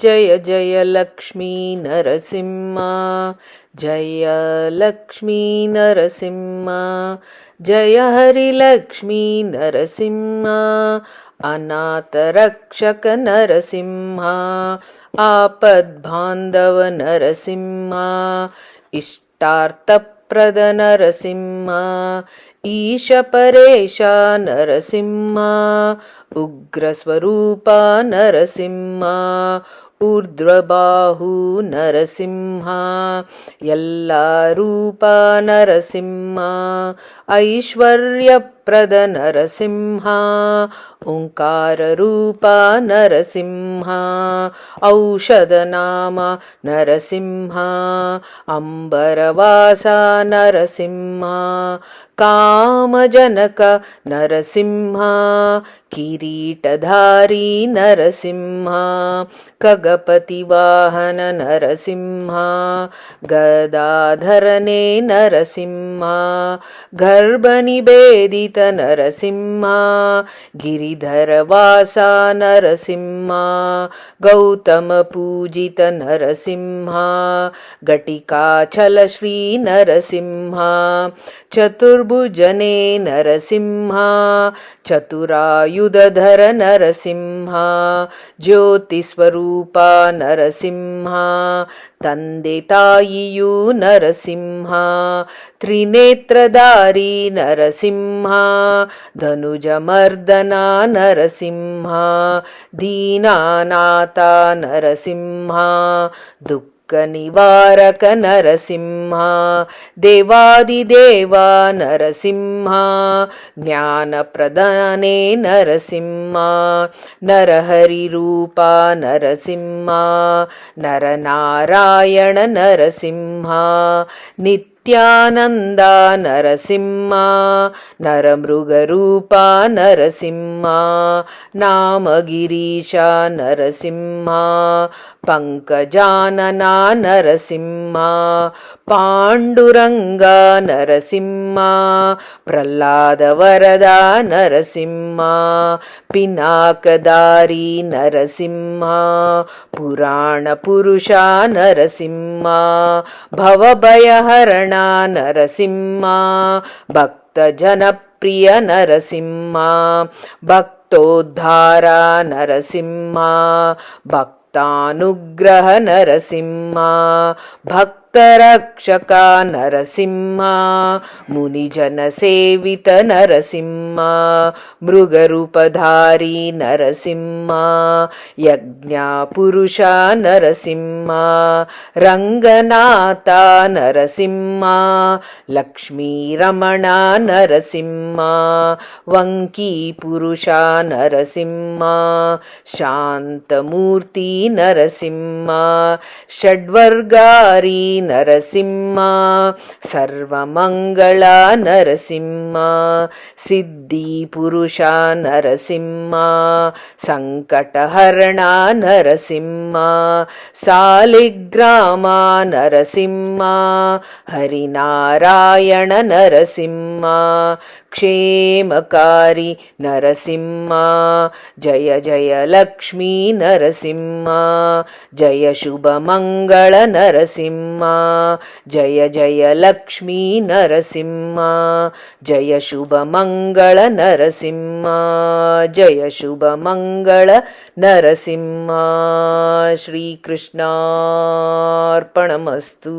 जय जय लक्ष्मी नरसिंह जय लक्ष्मी नरसिंह जय हरिलक्ष्मी नरसिंह अनाथरक्षक नरसिंह आपद्बान्धव नरसिंह इष्टार्थप्रद नरसिंह ईशपरेश नरसिंह उग्रस्वरूप नरसिंह ऊर्ध्वबाहु नरसिंह यल्ला रूप नरसिंह ऐश्वर्यप्रद नरसिंह ओंकाररूप नरसिंह औषधनाम नरसिंह अंबरवास नरसिंह कामजनक नरसिंह किरीटधारी नरसिंह खगपतिवाहन नरसिंह गदाधरने नरसिंह गर्भनिवेदित नरसिंह गिरिधरवास नरसिंह गौतमपूजित नरसिंह घटिकाचल श्री नरसिंह चतुर्भुजने नरसिंह चतुरायुधधर नरसिंह ज्योतिस्वरूप नरसिंह ತಂದೆ ತಾಯಿಯೂ ನರಸಿಂಹ ತ್ರಿನೇತ್ರಧಾರಿ ನರಸಿಂಹ ಧನುಜಮರ್ದನ ನರಸಿಂಹ ದೀನಾನಾಥ ನರಸಿಂಹ ದುಃಖ ನಿವಾರಕ ನರಸಿಂಹ ದೇವಾದಿದೇವ ನರಸಿಂಹ ಜ್ಞಾನಪ್ರದಾನೆ ನರಸಿಂಹ ನರಹರಿ ರೂಪ ನರಸಿಂಹ ನರನಾರಾಯಣ ನರಸಿಂಹ ನಿತ್ಯಾನಂದ ನರಸಿಂಹ ನರಮೃಗರೂಪ ನರಸಿಂಹ ನಾಮಗಿರೀಶ ನರಸಿಂಹ ಪಂಕಜಾನನ ನರಸಿಂಹ ಪಾಂಡುರಂಗ ನರಸಿಂಹ ಪ್ರಹ್ಲಾದ ವರದ ನರಸಿಂಹ ಪಿನಾಕಧಾರಿ ನರಸಿಂಹ ಪುರಾಣ ಪುರುಷ ನರಸಿಂಹ ಭವಭಯಹರಣ ನರಸಿಂಹ ಭಕ್ತ ಜನಪ್ರಿಯ ನರಸಿಂಹ ಭಕ್ತೋದ್ಧಾರ ನರಸಿಂಹ ಭಕ್ತಾನುಗ್ರಹ ನರಸಿಂಹ ಭಕ್ತರಕ್ಷಕ ನರಸಿಂಹ ಮುನಿಜನ ಸೇವಿತ ನರಸಿಂಹ ಮೃಗರೂಪಧಾರಿ ನರಸಿಂಹ ಯಜ್ಞ ಪುರುಷ ನರಸಿಂಹ ರಂಗನಾಥ ನರಸಿಂಹ ಲಕ್ಷ್ಮೀ ರಮಣ ನರಸಿಂಹ ವಂಕಿ ಪುರುಷ ನರಸಿಂಹ ಶಾಂತಮೂರ್ತಿ ನರಸಿಂಹ ಷಡ್ವರ್ಗಾರಿ ನರಸಿಂಹ ಸರ್ವಮಂಗಳ ನರಸಿಂಹ ಸಿದ್ಧಿ ಪುರುಷ ನರಸಿಂಹ ಸಂಕಟಹರಣ ನರಸಿಂಹ ಸಾಲಿಗ್ರಾಮ ನರಸಿಂಹ ಹರಿನಾರಾಯಣ ನರಸಿಂಹ ಕ್ಷೇಮಕಾರಿ ನರಸಿಂಹ ಜಯ ಜಯ ಲಕ್ಷ್ಮೀ ನರಸಿಂಹ ಜಯ ಶುಭ ಮಂಗಳ ನರಸಿಂಹ ಜಯ ಜಯ ಲಕ್ಷ್ಮೀ ನರಸಿಂಹ ಜಯ ಶುಭ ಮಂಗಳ ನರಸಿಂಹ ಜಯ ಶುಭ ಮಂಗಳ ನರಸಿಂಹ ಶ್ರೀಕೃಷ್ಣಾರ್ಪಣಮಸ್ತು.